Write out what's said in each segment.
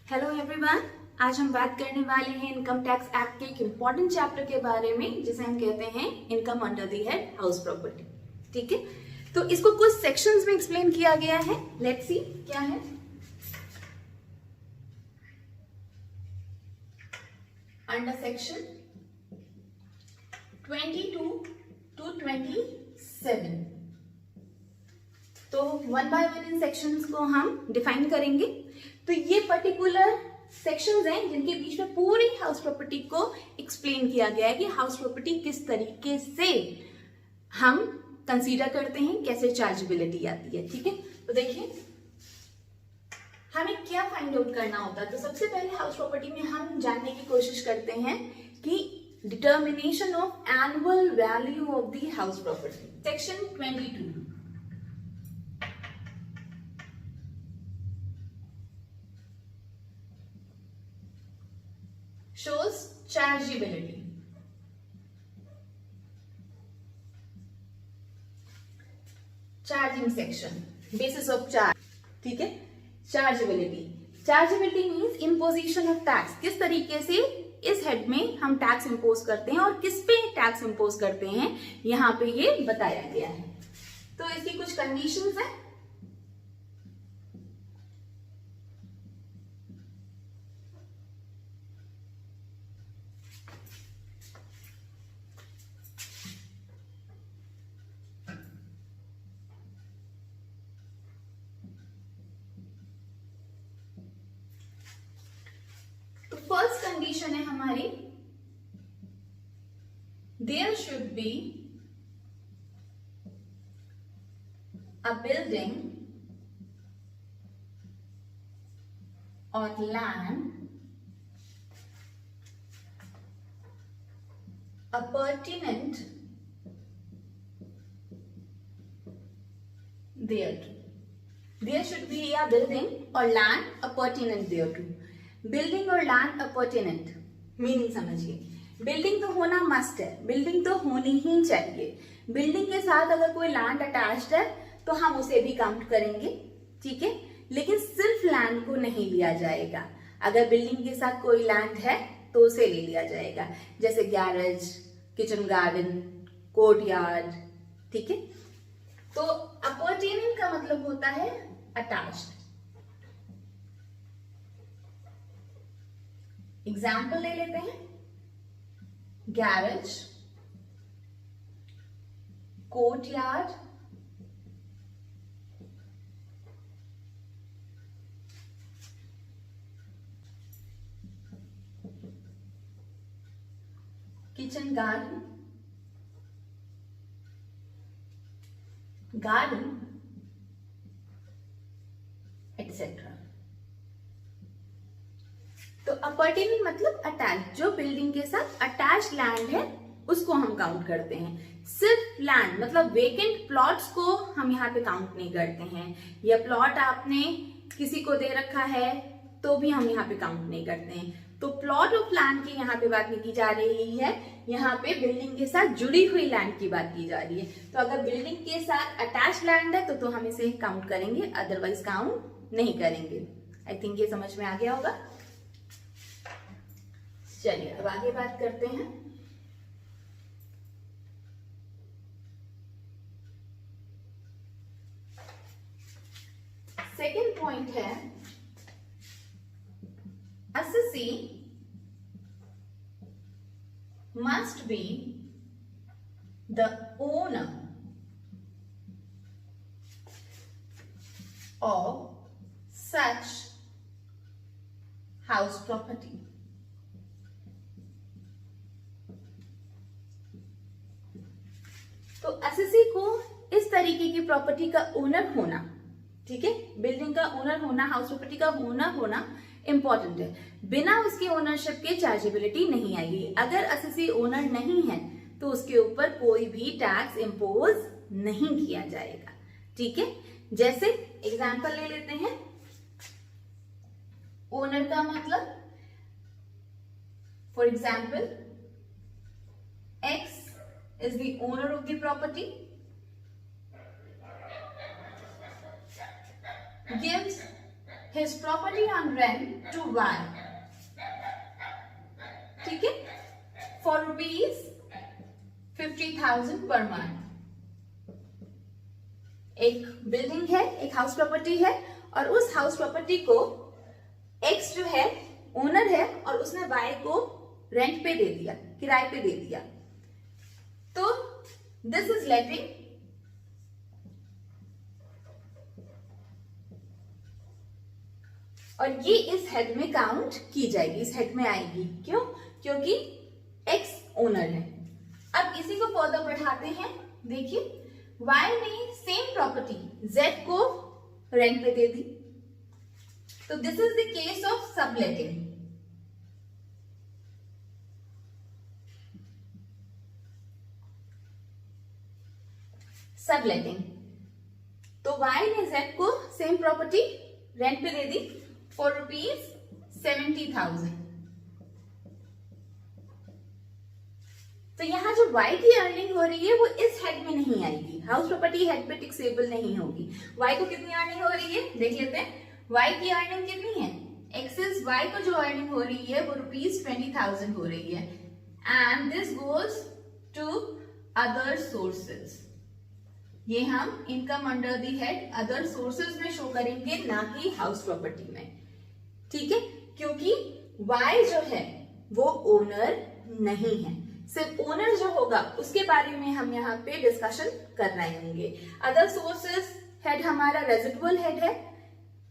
Hello everyone, आज हम बात करने वाले हैं इनकम टैक्स एक्ट के एक इम्पॉर्टेंट चैप्टर के बारे में जिसे हम कहते हैं income under the head house property. ठीक है, तो इसको कुछ सेक्शंस में एक्सप्लेन किया गया है। लेट्स सी क्या है। अंडर सेक्शन 22 to 27, तो one by one in sections को हम डिफाइन करेंगे। तो ये पर्टिकुलर सेक्शंस हैं जिनके बीच में पूरी हाउस प्रॉपर्टी को एक्सप्लेन किया गया है कि हाउस प्रॉपर्टी किस तरीके से हम कंसीडर करते हैं, कैसे चार्जेबिलिटी आती है। ठीक है, तो देखिए हमें क्या फाइंड आउट करना होता है। तो सबसे पहले हाउस प्रॉपर्टी में हम जानने की कोशिश करते हैं कि determination of annual value of the house property. Section 22 shows chargeability. Charging section, basis of charge. ठीक है, chargeability. Chargeability means imposition of tax. किस तरीके से इस हेड में हम टैक्स इंपोज करते हैं और किस पे टैक्स इंपोज करते हैं, यहां पे ये बताया गया है। तो इसकी कुछ कंडीशंस है। फर्स्ट कंडीशन है हमारी, there should be a building और land appurtenant thereto. There should be a building or land appurtenant thereto. Building और लैंड अपॉर्चुनेट मीनिंग समझिए। बिल्डिंग तो होना मस्ट है, बिल्डिंग तो होनी ही चाहिए। बिल्डिंग के साथ अगर कोई लैंड अटैच्ड है तो हम उसे भी काउंट करेंगे। ठीक है, लेकिन सिर्फ लैंड को नहीं लिया जाएगा। अगर बिल्डिंग के साथ कोई लैंड है तो उसे ले लिया जाएगा, जैसे गैरेज, किचन गार्डन, कोर्टयार्ड। ठीक है, तो अपॉर्चुनेट का मतलब होता है अटैच्ड। एग्जाम्पल ले लेते हैं, garage, courtyard, kitchen garden, garden etcetera. तो अपॉर्चुनेट मतलब अटैच, जो बिल्डिंग के साथ अटैच लैंड है उसको हम काउंट करते हैं। सिर्फ लैंड मतलब वेकेंट प्लॉट्स को हम यहाँ पे काउंट नहीं करते हैं, या प्लॉट आपने किसी को दे रखा है तो भी हम यहाँ पे काउंट नहीं करते हैं। तो प्लॉट ऑफ लैंड की यहाँ पे बात नहीं की जा रही है, यहाँ पे बिल्डिंग के साथ जुड़ी हुई लैंड की बात की जा रही है। तो अगर बिल्डिंग के साथ अटैच लैंड है तो हम इसे काउंट करेंगे, अदरवाइज काउंट नहीं करेंगे। आई थिंक ये समझ में आ गया होगा। चलिए अब आगे बात करते हैं। सेकंड पॉइंट है, assessee must be the owner of such house property. तो असेसी को इस तरीके की प्रॉपर्टी का ओनर होना, ठीक है, बिल्डिंग का ओनर होना, हाउस प्रॉपर्टी का ओनर होना इंपॉर्टेंट है। बिना उसके ओनरशिप के चार्जेबिलिटी नहीं आएगी। अगर असेसी ओनर नहीं है तो उसके ऊपर कोई भी टैक्स इंपोज नहीं किया जाएगा। ठीक है, जैसे एग्जांपल ले लेते हैं, ओनर का मतलब, for example x is the owner of the property, gives his property on rent to Y, ठीक है, for rupees 50,000 per month। एक बिल्डिंग है, एक हाउस प्रॉपर्टी है, और उस हाउस प्रॉपर्टी को X जो है ओनर है और उसने Y को रेंट पे दे दिया, किराए पे दे दिया। तो दिस इज लेटिंग, और ये इस हेड में काउंट की जाएगी, इस हेड में आएगी। क्यों? क्योंकि X ओनर है। अब इसी को फर्दर बढ़ाते हैं। देखिए, Y ने सेम प्रॉपर्टी Z को रेंट पे दे दी, तो this is the case of subletting. Subletting, तो Y ने Z को सेम प्रॉपर्टी रेंट पे दे दी फॉर रुपीज 70,000। तो यहां जो Y की अर्निंग हो रही है वो इस हेड में नहीं आएगी, हाउस प्रॉपर्टी हेड पे टैक्सेबल नहीं होगी। Y को कितनी अर्निंग हो रही है देख लेते हैं। Y की अर्निंग कितनी है? एक्सेस Y को जो अर्निंग हो रही है वो रुपीज 20,000 हो रही है, and this goes to other sources. ये हम income under the head other sources में शो करेंगे, ना कि हाउस प्रॉपर्टी में, ठीक है, क्योंकि Y जो है वो ओनर नहीं है। सिर्फ ओनर जो होगा उसके बारे में हम यहाँ पे डिस्कशन कर रहे होंगे। अदर सोर्सेज हेड हमारा रेजिडुअल हेड है,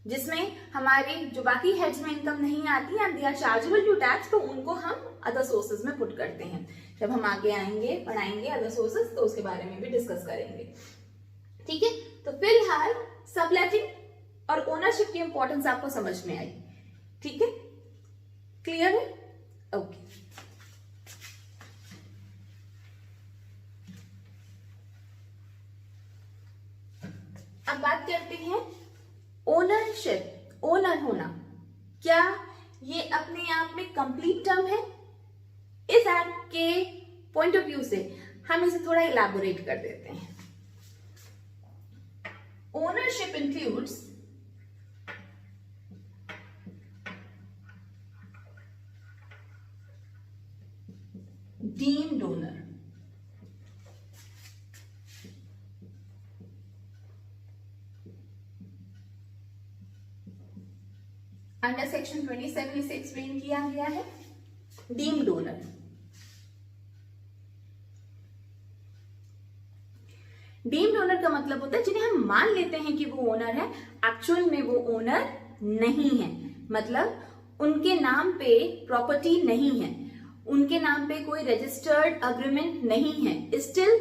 जिसमें हमारे जो बाकी हेड्स में इनकम नहीं आती and they are chargeable to tax, तो उनको हम अदर सोर्सेज में पुट करते हैं। जब हम आगे आएंगे पढ़ाएंगे अदर सोर्सेज तो उसके बारे में भी डिस्कस करेंगे, ठीक है। तो फिलहाल सबलेटिंग और ओनरशिप की इंपॉर्टेंस आपको समझ में आई, ठीक है, क्लियर है? ओके। अब बात करते हैं ओनरशिप, ओनर होना, क्या ये अपने आप में कंप्लीट टर्म है? इस एक्ट के पॉइंट ऑफ व्यू से हम इसे थोड़ा इलैबोरेट कर देते हैं। Ownership includes deemed owner, under section 27 इसे एक्सप्लेन किया गया है। डीम्ड ओनर, डीम्ड ओनर का मतलब होता है जिन्हें हम मान लेते हैं कि वो ओनर है, एक्चुअल में वो ओनर नहीं है, मतलब उनके नाम पे प्रॉपर्टी नहीं है, उनके नाम पे कोई रजिस्टर्ड अग्रीमेंट नहीं है, स्टिल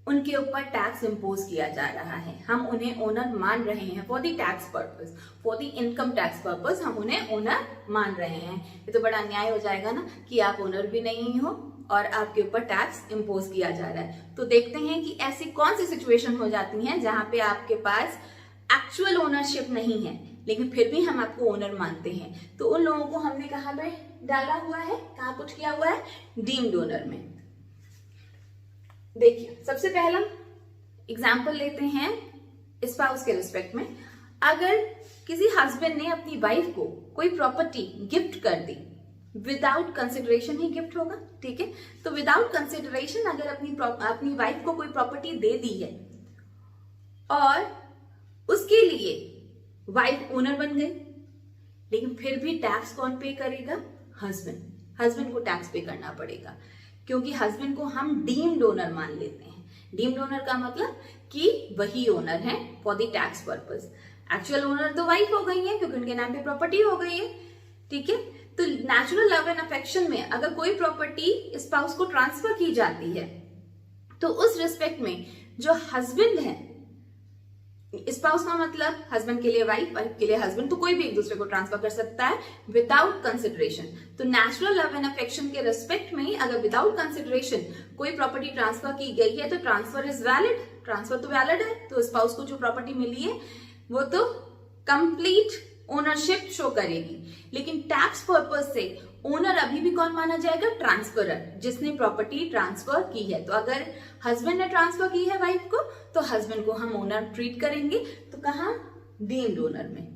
उनके ऊपर टैक्स इंपोज किया जा रहा है। हम उन्हें ओनर मान रहे हैं for the tax purpose, for the income tax purpose हम उन्हें ओनर मान रहे हैं। ये तो बड़ा अन्याय हो जाएगा ना कि आप ओनर भी नहीं हो और आपके ऊपर टैक्स इंपोज किया जा रहा है। तो देखते हैं कि ऐसी कौन सी सिचुएशन हो जाती है जहां पे आपके पास एक्चुअल ओनरशिप नहीं है लेकिन फिर भी हम आपको ओनर मानते हैं। तो उन लोगों को हमने कहां पे डाला हुआ है, कहां पुट किया हुआ है? डीम्ड ओनर में। देखिए, सबसे पहला एग्जाम्पल लेते हैं स्पाउस के रिस्पेक्ट में। अगर किसी हस्बैंड ने अपनी वाइफ को कोई प्रॉपर्टी गिफ्ट कर दी, विदाउट कंसिडरेशन ही गिफ्ट होगा, ठीक है। तो विदाउट कंसिडरेशन अगर अपनी वाइफ को कोई प्रॉपर्टी दे दी है और उसके लिए वाइफ ओनर बन गई, लेकिन फिर भी टैक्स कौन पे करेगा? हस्बैंड। हस्बैंड को टैक्स पे करना पड़ेगा क्योंकि हस्बैंड को हम डीम्ड ओनर मान लेते हैं। डीम्ड ओनर का मतलब कि वही ओनर है for the tax purpose. Actual owner तो वाइफ हो गई है क्योंकि उनके नाम पे प्रॉपर्टी हो गई है, ठीक है। तो नेचुरल लव एंड अफेक्शन में अगर कोई प्रॉपर्टी स्पाउस को ट्रांसफर की जाती है तो उस रिस्पेक्ट में जो हस्बैंड है, स्पाउस का मतलब हस्बैंड के लिए वाइफ, वाइफ के लिए हस्बैंड, तो कोई भी एक दूसरे को ट्रांसफर कर सकता है विदाउट कंसिडरेशन। तो नेचुरल लव एंड अफेक्शन के रिस्पेक्ट में अगर विदाउट कंसिडरेशन कोई प्रॉपर्टी ट्रांसफर की गई है तो ट्रांसफर इज वैलिड, ट्रांसफर तो वैलिड है। तो स्पाउस को जो प्रॉपर्टी मिली है वो तो कंप्लीट ओनरशिप शो करेगी। लेकिन टैक्स पर्पज से ओनर अभी भी कौन माना जाएगा? ट्रांसफरर, जिसने प्रॉपर्टी ट्रांसफर की है। तो अगर हस्बैंड ने ट्रांसफर की है वाइफ को तो हस्बैंड को हम ओनर ट्रीट करेंगे। तो कहाँ? डीम्ड ओनर में,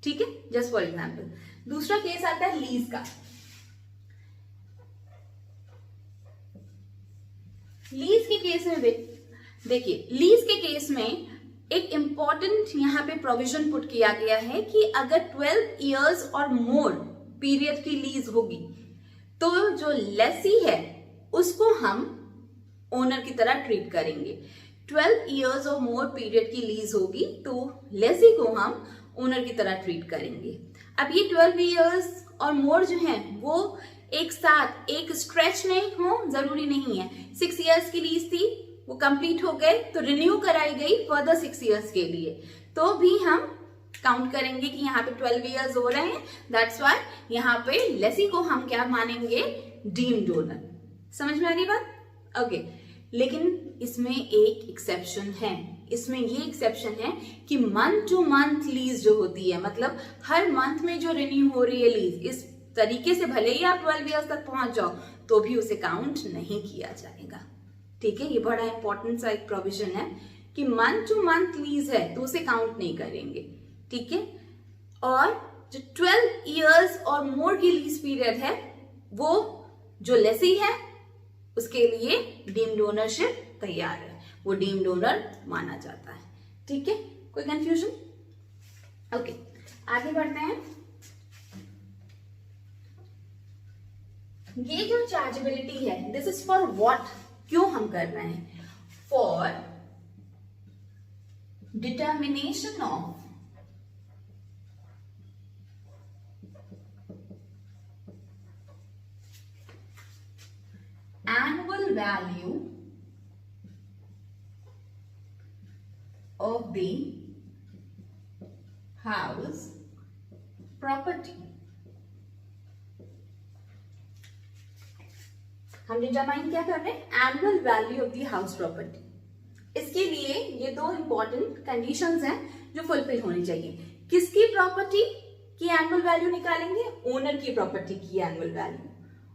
ठीक है, जस्ट फॉर एग्जाम्पल। दूसरा केस आता है लीज का। लीज के केस में देखिए, लीज के केस में एक इंपॉर्टेंट यहां पे प्रोविजन पुट किया गया है कि अगर 12 इयर्स और मोर पीरियड की लीज होगी तो जो लेसी है उसको हम ओनर की तरह ट्रीट करेंगे। 12 इयर्स और मोर पीरियड की लीज होगी तो लेसी को हम ओनर की तरह ट्रीट करेंगे। अब ये 12 इयर्स और मोर जो है वो एक साथ एक स्ट्रेच में हो जरूरी नहीं है। 6 इयर्स की लीज थी, वो कंप्लीट हो गए तो रिन्यू कराई गई फर्दर 6 इयर्स के लिए, तो भी हम काउंट करेंगे कि यहाँ पे 12 इयर्स हो रहे हैं। दैट्स व्हाई यहाँ पे लेसी को हम क्या मानेंगे, डीम्ड ओनर। समझ में आ रही बात? ओके। लेकिन इसमें एक एक्सेप्शन है। इसमें ये एक्सेप्शन है कि मंथ टू मंथ लीज जो होती है, मतलब हर मंथ में जो रिन्यू हो रही है लीज, इस तरीके से भले ही आप 12 इयर्स तक पहुंच जाओ तो भी उसे काउंट नहीं किया जाएगा। ठीक है, ये बड़ा इंपॉर्टेंट सा एक प्रोविजन है कि मंथ टू मंथ लीज है तो उसे काउंट नहीं करेंगे। ठीक है, और जो 12 इयर्स और मोर की लीज पीरियड है वो जो लेसी है उसके लिए डीम्ड ओनरशिप तैयार है, वो डीम्ड ओनर माना जाता है। ठीक है, कोई कंफ्यूजन? ओके, आगे बढ़ते हैं। ये जो चार्जेबिलिटी है, दिस इज फॉर व्हाट, क्यों हम कर रहे हैं? For determination of annual value of the house property। हम डिटरमाइन क्या कर रहे हैं? Annual value of the house property. इसके लिए ये दो इंपॉर्टेंट कंडीशंस हैं जो फुलफिल होनी चाहिए। किसकी प्रॉपर्टी की एनुअल वैल्यू निकालेंगे? ओनर की प्रॉपर्टी की एनुअल वैल्यू।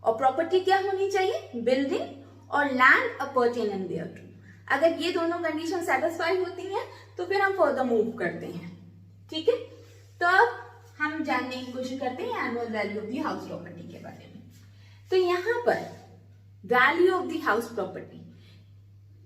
और प्रॉपर्टी क्या होनी चाहिए? बिल्डिंग और लैंड अपॉर्टेनिंग देयर टू। अगर ये दोनों कंडीशन सेटिस्फाई होती हैं तो फिर हम फर्दर मूव करते हैं। ठीक है, तो अब हम जानने की कोशिश करते हैं annual value of the house property के बारे में। तो यहां पर value of the house property,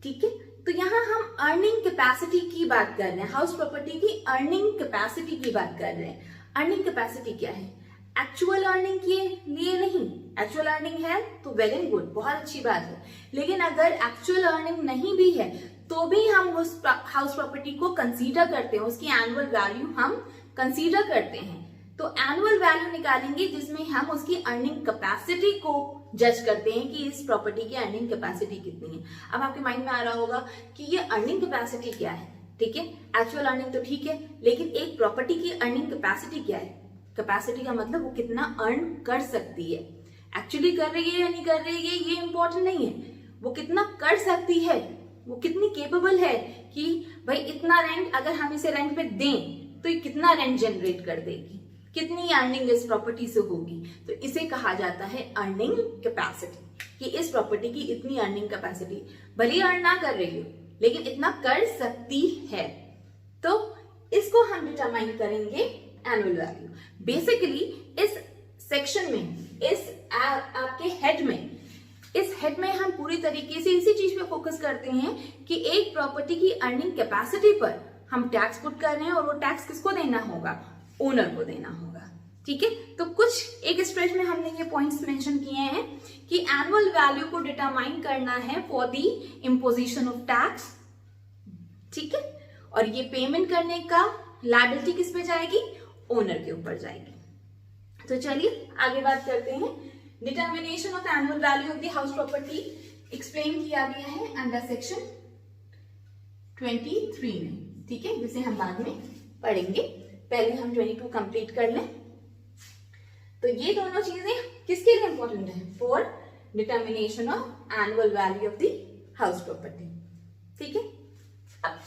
ठीक है, तो यहां हम अर्निंग कैपेसिटी की बात कर रहे हैं। हाउस प्रॉपर्टी की अर्निंग कैपेसिटी की बात कर रहे हैं। अर्निंग कैपेसिटी क्या है? एक्चुअल अर्निंग के लिए नहीं। एक्चुअल अर्निंग है तो वेल एंड गुड, बहुत अच्छी बात है। लेकिन अगर एक्चुअल अर्निंग नहीं भी है तो भी हम उस हाउस प्रॉपर्टी को कंसीडर करते हैं, उसकी एनुअल वैल्यू हम कंसीडर करते हैं। तो एनुअल वैल्यू निकालेंगे जिसमें हम उसकी अर्निंग कैपेसिटी को जज करते हैं कि इस प्रॉपर्टी की अर्निंग कैपेसिटी कितनी है। अब आपके माइंड में आ रहा होगा कि ये अर्निंग कैपेसिटी क्या है? ठीक है, एक्चुअल अर्निंग तो ठीक है, लेकिन एक प्रॉपर्टी की अर्निंग कैपेसिटी क्या है? कैपेसिटी का मतलब वो कितना अर्न कर सकती है। एक्चुअली कर रही है या नहीं कर रही है ये इंपॉर्टेंट नहीं है, वो कितना कर सकती है, वो कितनी केपेबल है कि भाई इतना रेंट अगर हम इसे रेंट पे दें तो ये कितना रेंट जनरेट कर देगी, कितनी अर्निंग इस प्रॉपर्टी से होगी। तो इसे कहा जाता है अर्निंग कैपेसिटी, कि इस प्रॉपर्टी की इतनी अर्निंग कैपेसिटी, भले ही अर्न ना कर रही हो लेकिन इतना कर सकती है। तो इसको हम डिटरमाइन करेंगे एनुअल वैल्यू। बेसिकली इस सेक्शन में, इस आपके हेड में, इस हेड में हम पूरी तरीके से इसी चीज पे फोकस करते हैं कि एक प्रॉपर्टी की अर्निंग कैपेसिटी पर हम टैक्स पुट कर रहे हैं और वो टैक्स किसको देना होगा? ओनर को देना होगा। ठीक है, तो कुछ एक स्ट्रेच में हमने ये पॉइंट्स मेंशन किए हैं कि एनुअल वैल्यू को डिटरमाइन करना है for the imposition of tax. ठीक है, और ये पेमेंट करने का लायबिलिटी किस पे जाएगी? ओनर के ऊपर जाएगी। तो चलिए आगे बात करते हैं। Determination of annual value of the house property explain किया गया है अंडर सेक्शन 23 में। ठीक है, जिसे हम बाद में पढ़ेंगे, पहले हम 22 कंप्लीट कर लें। तो ये दोनों चीजें किसके लिए इंपॉर्टेंट है? For determination of annual value of the house property. ठीक है, अब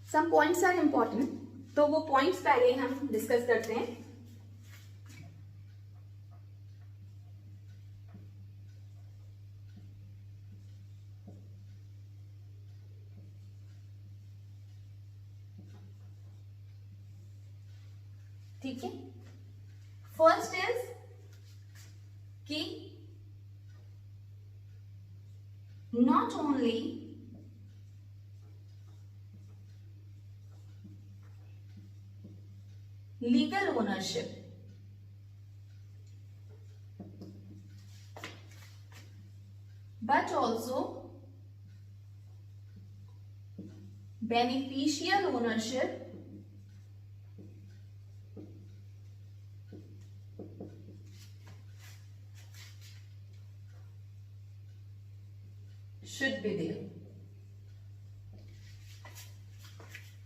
सम पॉइंट्स आर इंपॉर्टेंट, तो वो पॉइंट्स पहले हम डिस्कस करते हैं। ठीक है, फर्स्ट इज कि not only legal ownership but also beneficial ownership should be there।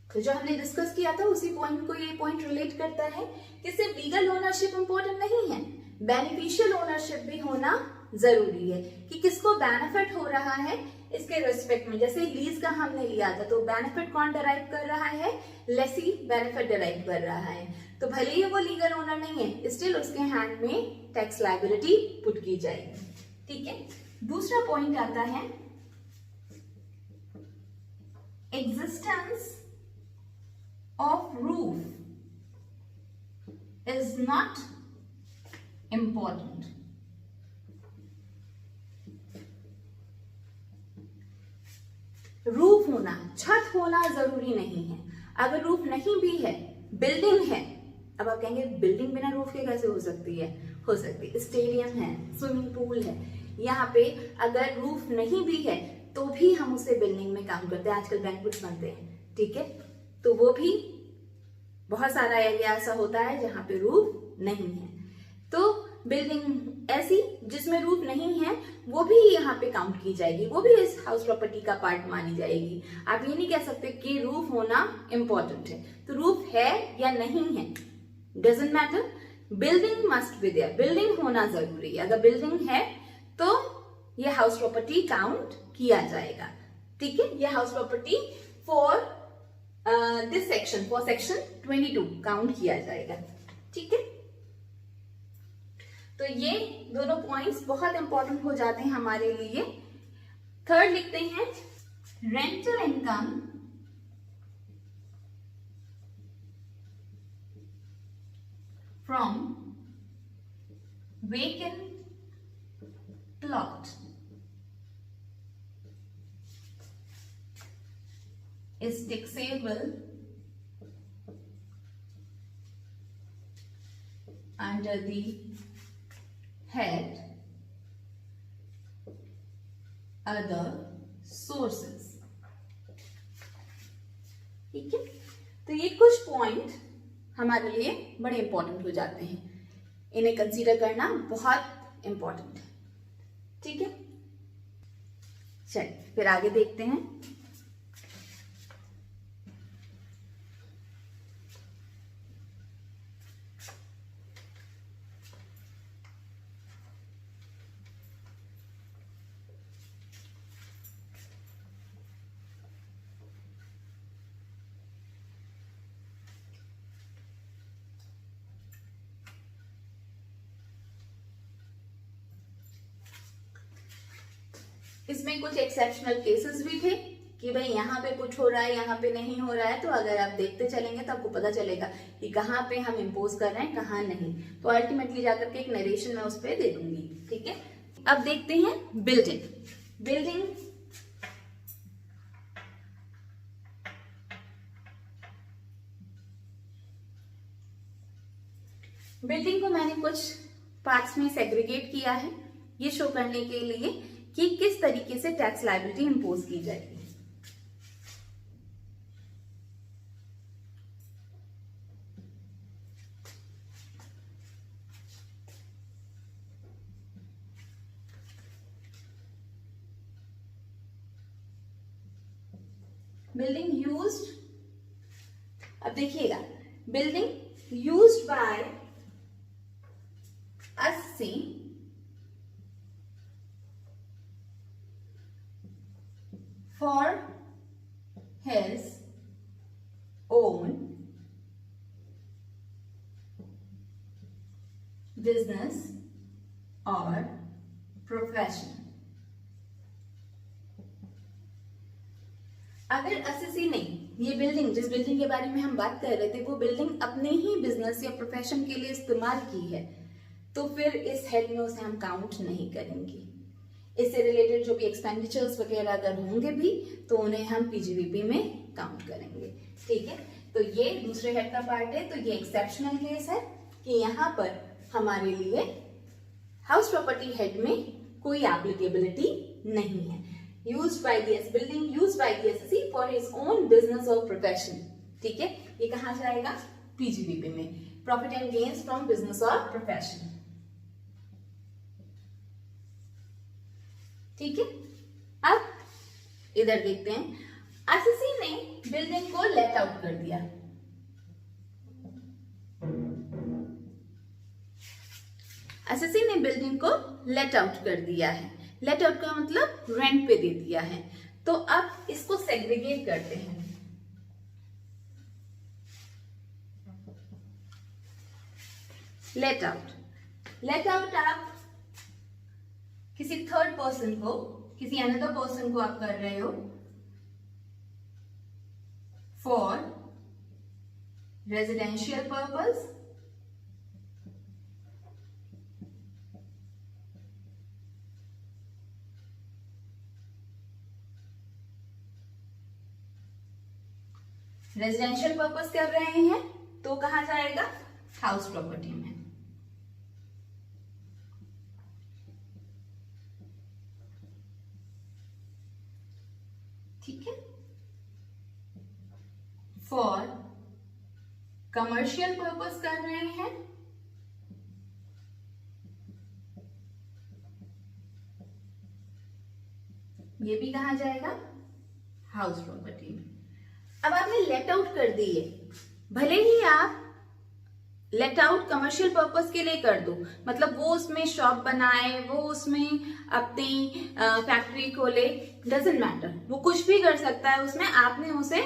तो जो हमने डिस्कस किया था उसी पॉइंट को ये पॉइंट रिलेट करता है कि सिर्फ लीगल ओनरशिप इंपॉर्टेंट नहीं है, बेनिफिशियल ओनरशिप भी होना जरूरी है कि किसको बेनिफिट हो रहा है इसके रिस्पेक्ट में। जैसे लीज का हमने लिया था तो बेनिफिट कौन डराइव कर रहा है, लेसी बेनिफिट डराइव कर रहा है। तो भले ही वो लीगल ओनर नहीं है, स्टिल उसके हैंड में टैक्स लायबिलिटी पुट की जाएगी। ठीक है, दूसरा पॉइंट आता है existence of roof is not important. Roof होना, छत होना जरूरी नहीं है। अगर रूफ नहीं भी है, बिल्डिंग है, अब आप कहेंगे बिल्डिंग बिना रूफ के कैसे हो सकती है? हो सकती है। स्टेडियम है, स्विमिंग पूल है, यहाँ पे अगर रूफ नहीं भी है तो भी हम उसे बिल्डिंग में काम करते हैं। आजकल बैंक्वेट्स बनते हैं, ठीक है, तो वो भी बहुत सारा एरिया ऐसा होता है जहां पे रूफ नहीं है। तो बिल्डिंग ऐसी जिसमें रूफ नहीं है वो भी यहाँ पे काउंट की जाएगी, वो भी इस हाउस प्रॉपर्टी का पार्ट मानी जाएगी। आप ये नहीं कह सकते कि रूफ होना इंपॉर्टेंट है। तो रूफ है या नहीं है doesn't matter, building must be there, building होना जरूरी है। अगर बिल्डिंग है तो ये हाउस प्रॉपर्टी काउंट किया जाएगा। ठीक है, ये house property for this section, for section 22 count किया जाएगा। ठीक है, तो ये दोनों पॉइंट्स बहुत इंपॉर्टेंट हो जाते हैं हमारे लिए। थर्ड लिखते हैं rental income from vacant plot is taxable under the head other sources। ठीक है, तो ये कुछ पॉइंट हमारे लिए बड़े इंपॉर्टेंट हो जाते हैं, इन्हें कंसीडर करना बहुत इंपॉर्टेंट है। ठीक है, चलिए फिर आगे देखते हैं। इसमें कुछ एक्सेप्शनल केसेस भी थे कि भाई यहाँ पे कुछ हो रहा है, यहाँ पे नहीं हो रहा है। तो अगर आप देखते चलेंगे तो आपको पता चलेगा कि कहाँ पे हम इम्पोज कर रहे हैं, कहाँ नहीं। तो अल्टीमेटली जाकर के एक नरेशन मैं उस पर दे दूंगी। ठीक है, अब देखते हैं बिल्डिंग। बिल्डिंग को मैंने कुछ पार्ट्स में सेग्रीगेट किया है ये शो करने के लिए कि किस तरीके से टैक्स लायबिलिटी इंपोज की जाएगी। बिल्डिंग यूज्ड, अब देखिएगा, बिल्डिंग यूज्ड बाय अस्सी for his own business or profession। अगर एसएससी नहीं, ये बिल्डिंग, जिस बिल्डिंग के बारे में हम बात कर रहे थे, वो बिल्डिंग अपने ही बिजनेस या प्रोफेशन के लिए इस्तेमाल की है, तो फिर इस हेड में उसे हम काउंट नहीं करेंगे। इससे रिलेटेड जो भी एक्सपेंडिचर्स वगैरह अगर होंगे भी तो उन्हें हम पीजीवीपी में काउंट करेंगे। ठीक है, तो ये दूसरे हेड का पार्ट है। तो ये एक्सेप्शनल केस है कि यहाँ पर हमारे लिए हाउस प्रॉपर्टी हेड में कोई एप्लीकेबिलिटी नहीं है। Used by the building used by the assessee for his own business और प्रोफेशन। ठीक है, ये कहाँ जाएगा? पीजीवीपी में, profit and gains from business और प्रोफेशन। ठीक है, अब इधर देखते हैं, एसएससी ने बिल्डिंग को लेट आउट कर दिया। एसएससी ने बिल्डिंग को लेट आउट कर दिया है। लेट आउट का मतलब रेंट पे दे दिया है। तो अब इसको सेग्रीगेट करते हैं। लेट आउट आप किसी थर्ड पर्सन को, किसी अनदर पर्सन को आप कर रहे हो फॉर रेजिडेंशियल पर्पस कर रहे हैं, तो कहां जाएगा? हाउस प्रॉपर्टी में। ठीक है, फॉर कमर्शियल पर्पस कर रहे हैं ये भी कहां जाएगा? हाउस प्रॉपर्टी में। अब आपने लेट आउट कर दी है, भले ही आप लेट आउट कमर्शियल पर्पस के लिए कर दो, मतलब वो उसमें शॉप बनाए, वो उसमें अपनी फैक्ट्री खोले, डजंट मैटर, वो कुछ भी कर सकता है उसमें, आपने उसे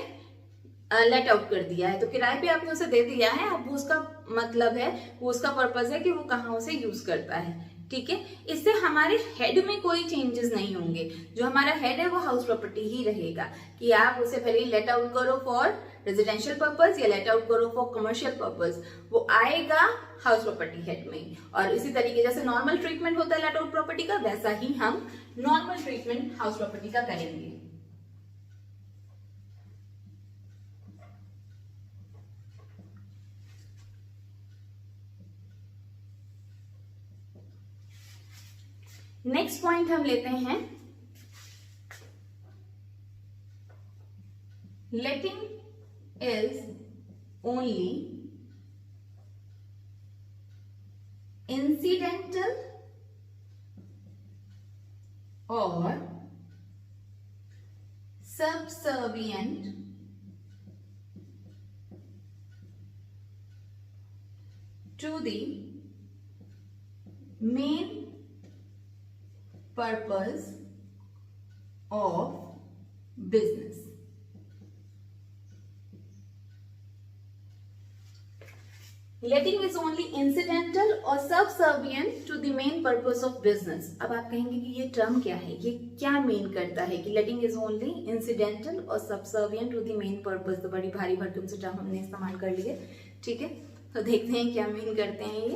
लेट आउट कर दिया है, तो किराए पे आपने उसे दे दिया है। अब वो उसका मतलब है, वो उसका पर्पस है कि वो कहाँ उसे यूज करता है। ठीक है, इससे हमारे हेड में कोई चेंजेस नहीं होंगे। जो हमारा हेड है वो हाउस प्रॉपर्टी ही रहेगा, कि आप उसे भले ही लेट आउट करो फॉर रेजिडेंशियल पर्पस या लेट आउट करो फॉर कमर्शियल पर्पस, वो आएगा हाउस प्रॉपर्टी हेड में। और इसी तरीके जैसे नॉर्मल ट्रीटमेंट होता है लेट आउट प्रॉपर्टी का, वैसा ही हम नॉर्मल ट्रीटमेंट हाउस प्रॉपर्टी का करेंगे। नेक्स्ट पॉइंट हम लेते हैं, letting is only incidental or subservient to the main purpose of business. Letting is only incidental or subservient to the main purpose of business. अब आप कहेंगे कि ये टर्म क्या है, ये क्या मीन करता है कि letting is only incidental और subservient to the main purpose। तो बड़ी भारी भरकम से टर्म हमने इस्तेमाल कर लिए। ठीक है, तो देखते हैं क्या मीन करते हैं ये।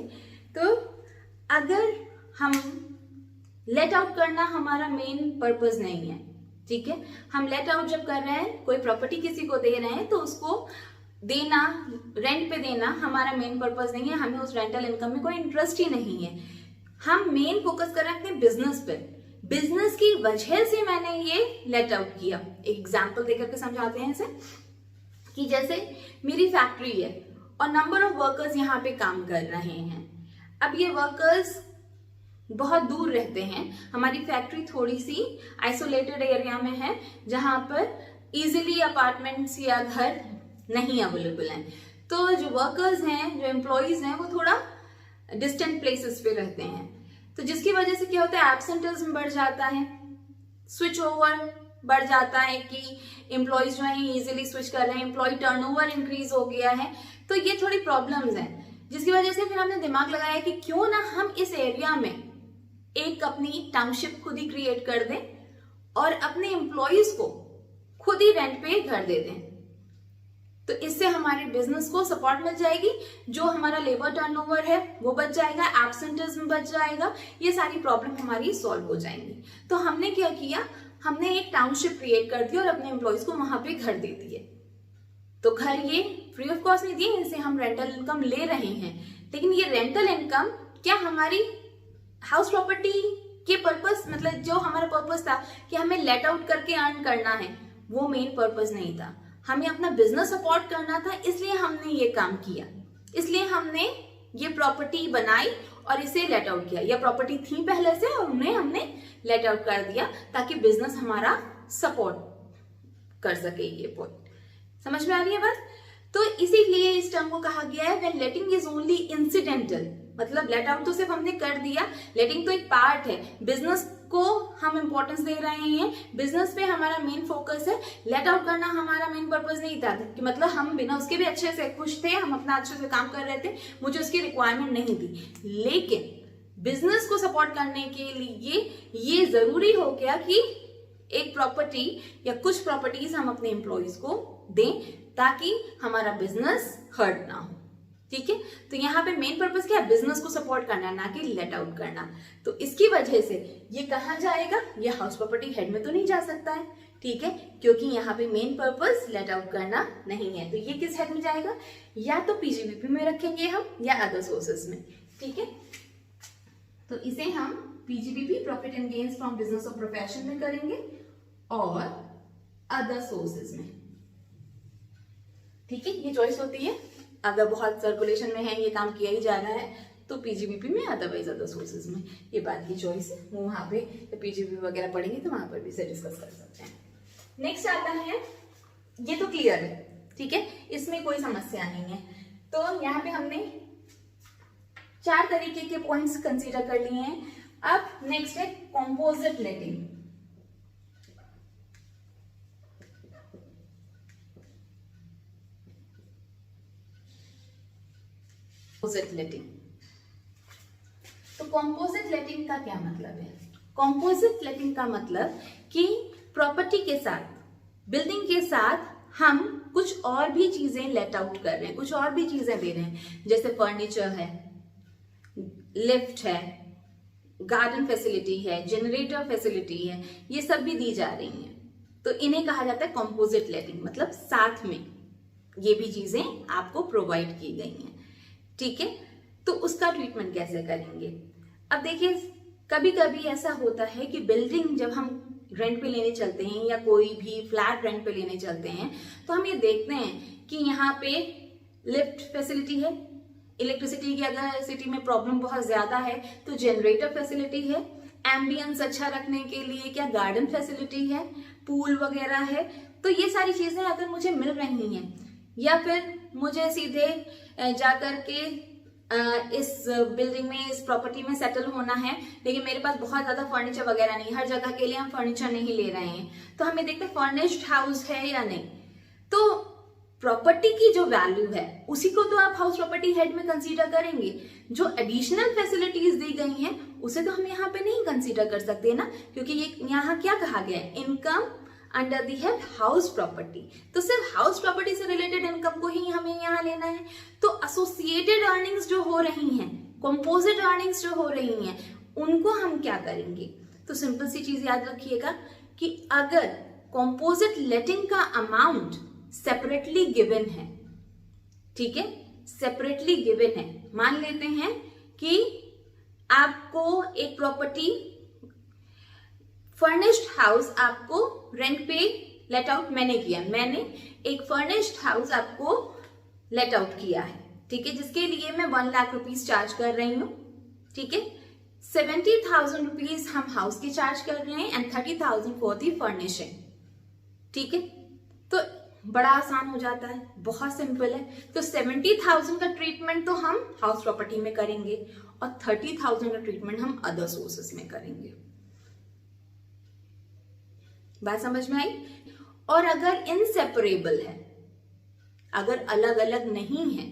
तो अगर हम लेट आउट करना हमारा मेन पर्पस नहीं है, ठीक है, हम लेट आउट जब कर रहे हैं, कोई प्रॉपर्टी किसी को दे रहे हैं, तो उसको देना, रेंट पे देना हमारा मेन पर्पस नहीं है, हमें उस रेंटल इनकम में कोई इंटरेस्ट ही नहीं है। हम मेन फोकस कर रहे हैं अपने बिजनेस पे, बिजनेस की वजह से मैंने ये लेट आउट किया। एग्जाम्पल देकर के समझाते हैं इसे, कि जैसे मेरी फैक्ट्री है और नंबर ऑफ वर्कर्स यहाँ पे काम कर रहे हैं। अब ये वर्कर्स बहुत दूर रहते हैं, हमारी फैक्ट्री थोड़ी सी आइसोलेटेड एरिया में है, जहां पर इजीली अपार्टमेंट्स या घर नहीं अवेलेबल हैं। तो जो वर्कर्स हैं, जो एम्प्लॉयज हैं, वो थोड़ा डिस्टेंट प्लेसेस पे रहते हैं, तो जिसकी वजह से क्या होता है, एब्सेंटिज्म बढ़ जाता है, स्विच ओवर बढ़ जाता है कि एम्प्लॉयज जो है इजीली स्विच कर रहे हैं, एम्प्लॉय टर्नओवर इंक्रीज हो गया है। तो ये थोड़ी प्रॉब्लम्स हैं, जिसकी वजह से फिर हमने दिमाग लगाया कि क्यों ना हम इस एरिया में एक अपनी टाउनशिप खुद ही क्रिएट कर दें और अपने एम्प्लॉयज को खुद ही रेंट पे घर दे दें। तो इससे हमारे बिजनेस को सपोर्ट मिल जाएगी, जो हमारा लेबर टर्नओवर है वो बच जाएगा, एब्सेंटिज्म बच जाएगा, ये सारी प्रॉब्लम हमारी सॉल्व हो जाएंगी। तो हमने क्या किया, हमने एक टाउनशिप क्रिएट कर दी और अपने एम्प्लॉयज को वहां पे घर दे दिए। तो घर ये फ्री ऑफ कॉस्ट नहीं दिए, इनसे हम रेंटल इनकम ले रहे हैं, लेकिन ये रेंटल इनकम क्या हमारी हाउस प्रॉपर्टी के पर्पस, मतलब जो हमारा पर्पस था कि हमें लेट आउट करके अर्न करना है, वो मेन पर्पस नहीं था। हमें अपना बिजनेस सपोर्ट करना था, इसलिए हमने ये काम किया, इसलिए हमने ये प्रॉपर्टी बनाई और इसे लेट आउट किया। यह प्रॉपर्टी थी पहले से और उन्हें हमने लेट आउट कर दिया ताकि बिजनेस हमारा सपोर्ट कर सके। ये पॉइंट समझ में आ रही है बात? तो इसीलिए इस टर्म को कहा गया है when letting is only incidental, मतलब लेट आउट तो सिर्फ हमने कर दिया, लेटिंग तो एक पार्ट है, बिजनेस को हम इंपॉर्टेंस दे रहे हैं, बिजनेस पे हमारा मेन फोकस है, लेट आउट करना हमारा मेन पर्पस नहीं था कि मतलब हम बिना उसके भी अच्छे से खुश थे, हम अपना अच्छे से काम कर रहे थे, मुझे उसकी रिक्वायरमेंट नहीं थी। लेकिन बिजनेस को सपोर्ट करने के लिए ये जरूरी हो गया कि एक प्रॉपर्टी या कुछ प्रॉपर्टीज हम अपने एम्प्लॉयज को दें ताकि हमारा बिजनेस हर्ट ना हो। ठीक है, तो यहाँ पे मेन पर्पस क्या है, बिजनेस को सपोर्ट करना, ना कि लेट आउट करना। तो इसकी वजह से ये कहाँ जाएगा, ये हाउस प्रॉपर्टी हेड में तो नहीं जा सकता है, ठीक है, क्योंकि यहाँ पे मेन पर्पस लेट आउट करना नहीं है। तो ये किस हेड में जाएगा, या तो पीजीबीपी में रखेंगे हम या अदर सोर्सेस में। ठीक है, तो इसे हम PGBP profit and gains from business और प्रोफेशन में करेंगे और अदर सोर्सेज में। ठीक है, ये चॉइस होती है, अगर बहुत सर्कुलेशन में है, ये काम किया ही जा रहा है तो पीजीबीपी में, अदरवाइज अदर सोर्सेज में। ये बात की चॉइस है, वो वहां पे पीजीबीपी वगैरह पढ़ेंगे तो वहां पर भी इसे डिस्कस कर सकते हैं। नेक्स्ट आता है, ये तो क्लियर है, ठीक है, इसमें कोई समस्या नहीं है। तो यहाँ पे हमने 4 तरीके के पॉइंट्स कंसीडर कर लिए हैं। अब नेक्स्ट है कॉम्पोजिट लेटिंग। कॉम्पोजिट लेटिंग, तो कॉम्पोजिट लेटिंग का क्या मतलब है? कॉम्पोजिट लेटिंग का मतलब कि प्रॉपर्टी के साथ, बिल्डिंग के साथ हम कुछ और भी चीजें लेट आउट कर रहे हैं, कुछ और भी चीजें दे रहे हैं, जैसे फर्नीचर है, लिफ्ट है, गार्डन फैसिलिटी है, जनरेटर फैसिलिटी है, ये सब भी दी जा रही हैं। तो इन्हें कहा जाता है कॉम्पोजिट लेटिंग, मतलब साथ में ये भी चीजें आपको प्रोवाइड की गई हैं। ठीक है, तो उसका ट्रीटमेंट कैसे करेंगे? अब देखिए, कभी कभी ऐसा होता है कि बिल्डिंग जब हम रेंट पे लेने चलते हैं या कोई भी फ्लैट रेंट पे लेने चलते हैं तो हम ये देखते हैं कि यहाँ पे लिफ्ट फैसिलिटी है, इलेक्ट्रिसिटी की अगर सिटी में प्रॉब्लम बहुत ज्यादा है तो जनरेटर फैसिलिटी है, एम्बियंस अच्छा रखने के लिए क्या गार्डन फैसिलिटी है, पूल वगैरह है। तो ये सारी चीजें अगर मुझे मिल रही हैं या फिर मुझे सीधे जाकर के इस बिल्डिंग में, इस प्रॉपर्टी में सेटल होना है, लेकिन मेरे पास बहुत ज्यादा फर्नीचर वगैरह नहीं, हर जगह के लिए हम फर्नीचर नहीं ले रहे हैं, तो हमें देखते हैं फर्निश्ड हाउस है या नहीं। तो प्रॉपर्टी की जो वैल्यू है उसी को तो आप हाउस प्रॉपर्टी हेड में कंसीडर करेंगे, जो एडिशनल फैसिलिटीज दी गई हैं उसे तो हम यहाँ पे नहीं कंसीडर कर सकते ना, क्योंकि ये यहाँ क्या कहा गया है, income under the head house property. तो सिर्फ हाउस प्रॉपर्टी से रिलेटेड इनकम को ही हमें यहाँ लेना है। तो एसोसिएटेड अर्निंग्स जो हो रही हैं, कंपोजिट अर्निंग्स जो हो रही हैं, उनको हम क्या करेंगे? तो सिंपल सी चीज याद रखिएगा कि अगर कंपोजिट लेटिंग का अमाउंट सेपरेटली गिवन है, ठीक है, सेपरेटली गिवन है, मान लेते हैं कि आपको एक प्रॉपर्टी फर्निश्ड हाउस आपको रेंट पे लेट आउट मैंने किया, मैंने एक फर्निश्ड हाउस आपको लेट आउट किया है, ठीक है, जिसके लिए मैं 1 लाख रुपीज चार्ज कर रही हूँ। ठीक है, 70,000 रुपीज हम हाउस की चार्ज कर रहे हैं एंड 30,000 फॉर दी फर्निशिंग। ठीक है, तो बड़ा आसान हो जाता है, बहुत सिंपल है। तो 70,000 का ट्रीटमेंट तो हम हाउस प्रॉपर्टी में करेंगे और 30,000 का ट्रीटमेंट हम अदर सोर्सेस में करेंगे। बात समझ में आई? और अगर इनसेपरेबल है, अगर अलग अलग नहीं है,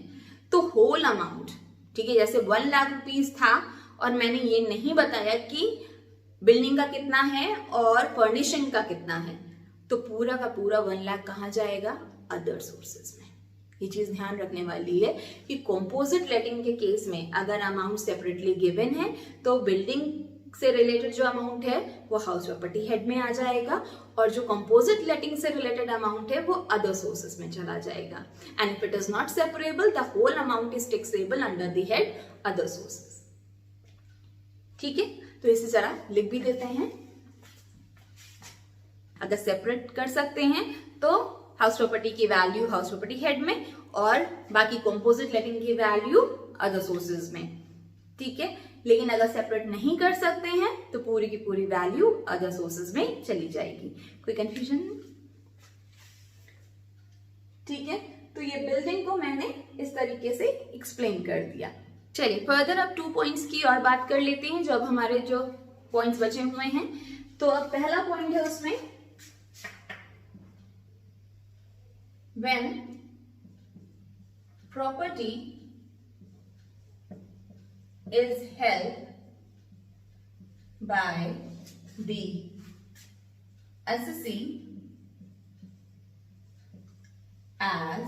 तो होल अमाउंट, ठीक है, जैसे 1 लाख रुपीज था और मैंने ये नहीं बताया कि बिल्डिंग का कितना है और फर्निशिंग का कितना है, तो पूरा का पूरा 1 लाख कहाँ जाएगा? अदर सोर्सेज में। ये चीज ध्यान रखने वाली है कि कंपोजिट लेटिंग के केस में अगर अमाउंट सेपरेटली गिवन है तो बिल्डिंग से रिलेटेड जो अमाउंट है वो हाउस प्रॉपर्टी हेड में आ जाएगा, और जो कंपोजिट लेटिंग से रिलेटेड अमाउंट है वो अदर सोर्सेस में चला जाएगा। And if it is not separable the whole amount is taxable under the head other sources. ठीक है, तो इसी तरह लिख भी देते हैं। अगर सेपरेट कर सकते हैं तो हाउस प्रॉपर्टी की वैल्यू हाउस प्रॉपर्टी हेड में और बाकी कंपोजिट लेटिंग की वैल्यू अदर सोर्सेज में। ठीक है, लेकिन अगर सेपरेट नहीं कर सकते हैं तो पूरी की पूरी वैल्यू अदर सोर्सेज में चली जाएगी। कोई कंफ्यूजन? ठीक है, तो ये बिल्डिंग को मैंने इस तरीके से एक्सप्लेन कर दिया। चलिए फर्दर अब 2 पॉइंट्स की और बात कर लेते हैं, जो अब हमारे जो पॉइंट्स बचे हुए हैं। तो अब पहला पॉइंट है उसमें when property is held by the assessee as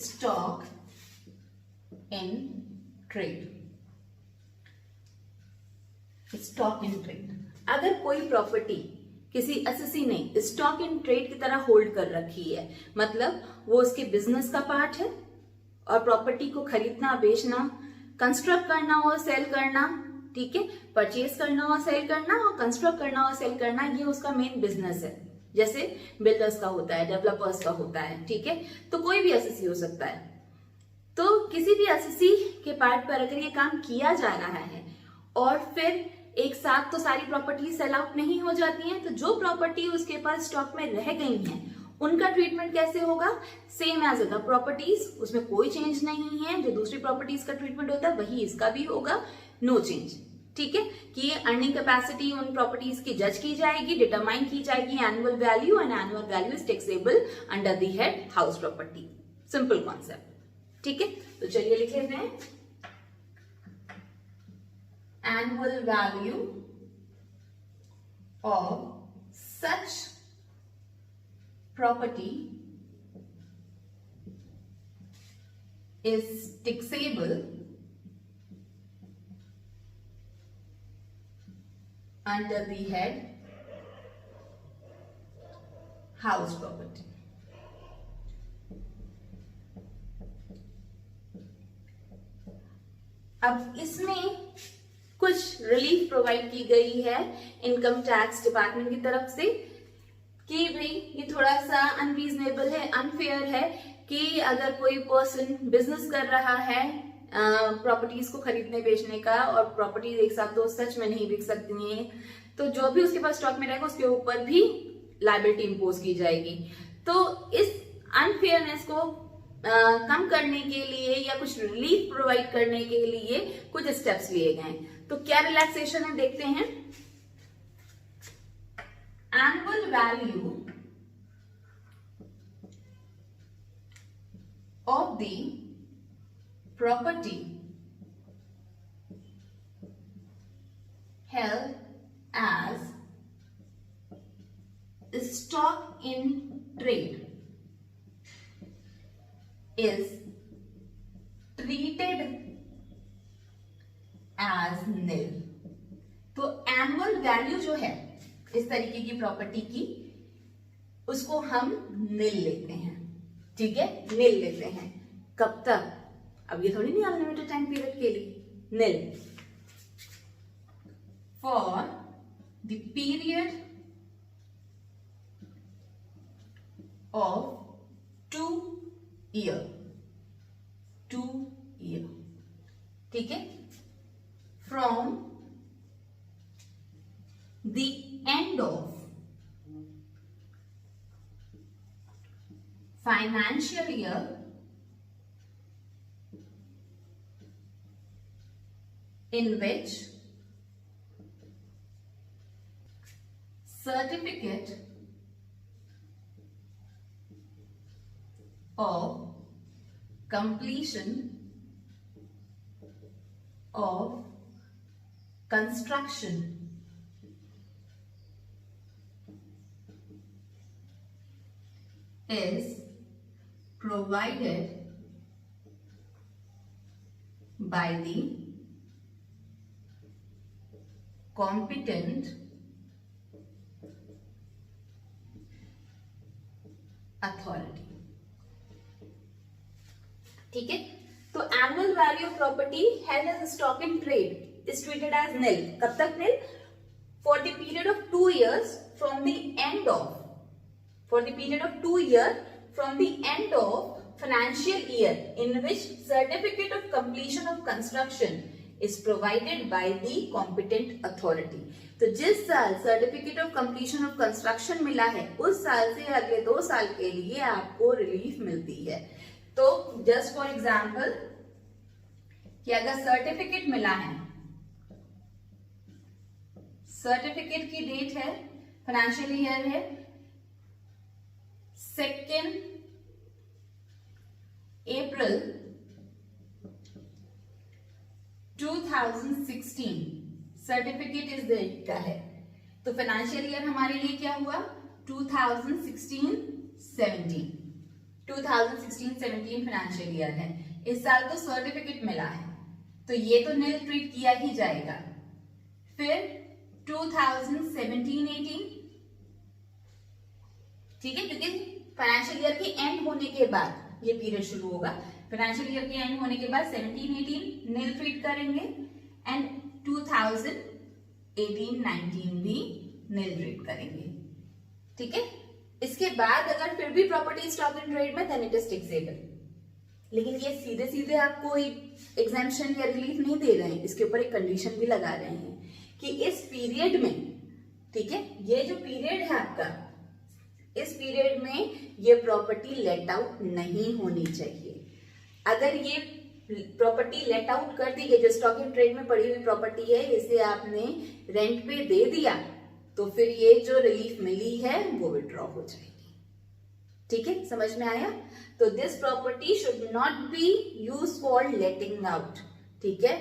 stock in trade। Stock in trade, अगर कोई प्रॉपर्टी किसी असेसी ने स्टॉक इन ट्रेड की तरह होल्ड कर रखी है, मतलब वो उसके बिजनेस का पार्ट है और प्रॉपर्टी को खरीदना बेचना, कंस्ट्रक्ट करना और सेल करना, ठीक है, परचेज करना और सेल करना और कंस्ट्रक्ट करना और सेल करना, ये उसका मेन बिजनेस है। जैसे बिल्डर्स का होता है, डेवलपर्स का होता है, ठीक है, तो कोई भी असेसी हो सकता है। तो किसी भी असेसी के पार्ट पर अगर ये काम किया जा रहा है और फिर एक साथ तो सारी प्रॉपर्टी सेल आउट नहीं हो जाती हैं, तो जो प्रॉपर्टी उसके पास स्टॉक में रह गई हैं उनका ट्रीटमेंट कैसे होगा? सेम एज अदर प्रॉपर्टीज, उसमें कोई चेंज नहीं है। जो दूसरी प्रॉपर्टीज का ट्रीटमेंट होता है वही इसका भी होगा, नो चेंज। ठीक है, कि अर्निंग कैपेसिटी उन प्रॉपर्टीज की जज की जाएगी, डिटरमाइन की जाएगी annual value, and annual value is taxable under the head house property. Simple concept. ठीक है, तो चलिए लिख लेते हैं। Annual value of such property is taxable under the head house property। अब इसमें कुछ रिलीफ प्रोवाइड की गई है इनकम टैक्स डिपार्टमेंट की तरफ से कि भाई ये थोड़ा सा अनरीजनेबल है, अनफेयर है कि अगर कोई पर्सन बिजनेस कर रहा है प्रॉपर्टीज को खरीदने बेचने का, और प्रॉपर्टीज एक साथ तो सच में नहीं बिक सकती हैं, तो जो भी उसके पास स्टॉक में रहेगा उसके ऊपर भी लायबिलिटी इंपोज की जाएगी। तो इस अनफेयरनेस को कम करने के लिए या कुछ रिलीफ प्रोवाइड करने के लिए कुछ स्टेप्स लिए गए। तो क्या रिलैक्सेशन है देखते हैं। Annual value of the property held as stock in trade is treated as nil। तो एनुअल वैल्यू जो है इस तरीके की प्रॉपर्टी की, उसको हम नील लेते हैं। ठीक है, नील लेते हैं। कब तक? अब ये थोड़ी नहीं अनलिमिटेड टाइम पीरियड के लिए। Nil for the period of 2 year। 2 year। ठीक है, from the end of financial year in which certificate of completion of construction is provided by the competent authority. ठीक है, तो annual value of property held as stock in trade is treated as nil. कब तक nil? For the period of 2 years from the end of for the period of 2 years from the end of financial year in which certificate of completion of construction is provided by the competent authority. तो जिस साल certificate of completion of construction मिला है उस साल से अगले 2 साल के लिए आपको रिलीफ मिलती है. तो जस्ट फॉर एग्जाम्पल कि अगर सर्टिफिकेट मिला है, सर्टिफिकेट की डेट है, फाइनेंशियल ईयर है 2 April 2016 सर्टिफिकेट इस डेट का है. तो फाइनेंशियल ईयर हमारे लिए क्या हुआ? 2016-17 फाइनेंशियल ईयर है. इस साल तो सर्टिफिकेट मिला है तो ये तो निल ट्रीट किया ही जाएगा. फिर 2017-18, ठीक है, क्योंकि फाइनेंशियल ईयर के एंड होने के बाद ये पीरियड शुरू होगा. फाइनेंशियल ईयर के एंड होने के बाद 17-18 निल ट्रीट करेंगे एंड 2018-19 भी निल ट्रीट करेंगे. ठीक है, इसके बाद अगर फिर भी प्रॉपर्टी स्टॉक इन ट्रेड में देन इट इज टैक्सेबल. लेकिन ये सीधे सीधे आपको एग्जेम्पशन या रिलीफ नहीं दे रहे हैं, इसके ऊपर एक कंडीशन भी लगा रहे हैं कि इस पीरियड में, ठीक है, ये जो पीरियड है आपका, इस पीरियड में ये प्रॉपर्टी लेट आउट नहीं होनी चाहिए. अगर ये प्रॉपर्टी लेट आउट कर दी गई, जो स्टॉक इन ट्रेड में पड़ी हुई प्रॉपर्टी है, इसे आपने रेंट पे दे दिया तो फिर ये जो रिलीफ मिली है वो विड्रॉ हो जाएगी. ठीक है, समझ में आया? तो this property should not be use for letting out. ठीक है,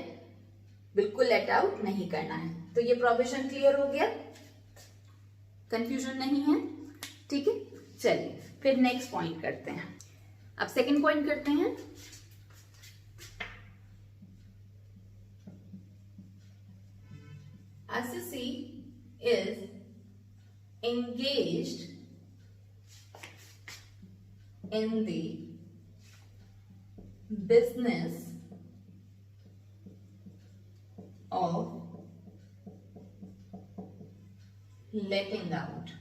बिल्कुल लेट आउट नहीं करना है. तो ये प्रोविजन क्लियर हो गया, कंफ्यूजन नहीं है. ठीक है, चलिए फिर नेक्स्ट पॉइंट करते हैं. अब सेकंड पॉइंट करते हैं. assessee is engaged in the business of letting out.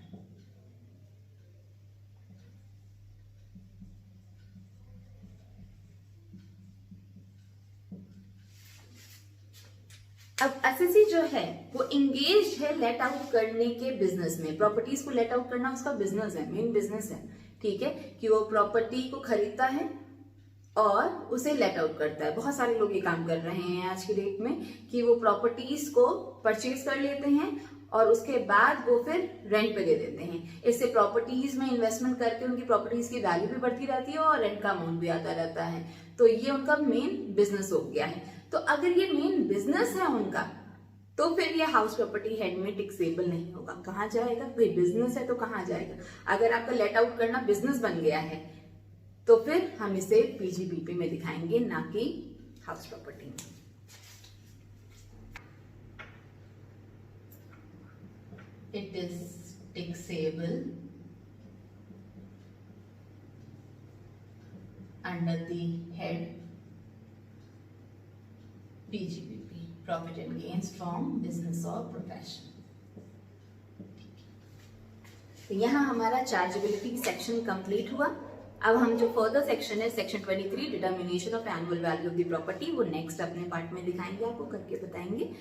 अब एसएससी जो है वो इंगेज है लेट आउट करने के बिजनेस में. प्रॉपर्टीज को लेट आउट करना उसका बिजनेस है, मेन बिजनेस है. ठीक है, कि वो प्रॉपर्टी को खरीदता है और उसे लेट आउट करता है. बहुत सारे लोग ये काम कर रहे हैं आज की डेट में कि वो प्रॉपर्टीज को परचेज कर लेते हैं और उसके बाद वो फिर रेंट पे दे देते हैं. इससे प्रॉपर्टीज में इन्वेस्टमेंट करके उनकी प्रॉपर्टीज की वैल्यू भी बढ़ती रहती है और रेंट का अमाउंट भी आता रहता है. तो ये उनका मेन बिजनेस हो गया है. तो अगर ये मेन बिजनेस है उनका तो फिर ये हाउस प्रॉपर्टी हेड में टैक्सेबल नहीं होगा. कहाँ जाएगा? भाई बिजनेस है तो कहाँ जाएगा? अगर आपका लेट आउट करना बिजनेस बन गया है तो फिर हम इसे पीजीबीपी में दिखाएंगे, ना कि हाउस प्रॉपर्टी में. It is taxable under the head PGBP, profit and gains from business or profession. तो यहाँ हमारा चार्जेबिलिटी सेक्शन कंप्लीट हुआ. अब हम जो फर्दर सेक्शन है section 23 determination of annual value of the property, वो नेक्स्ट अपने पार्ट में दिखाएंगे, आपको करके बताएंगे.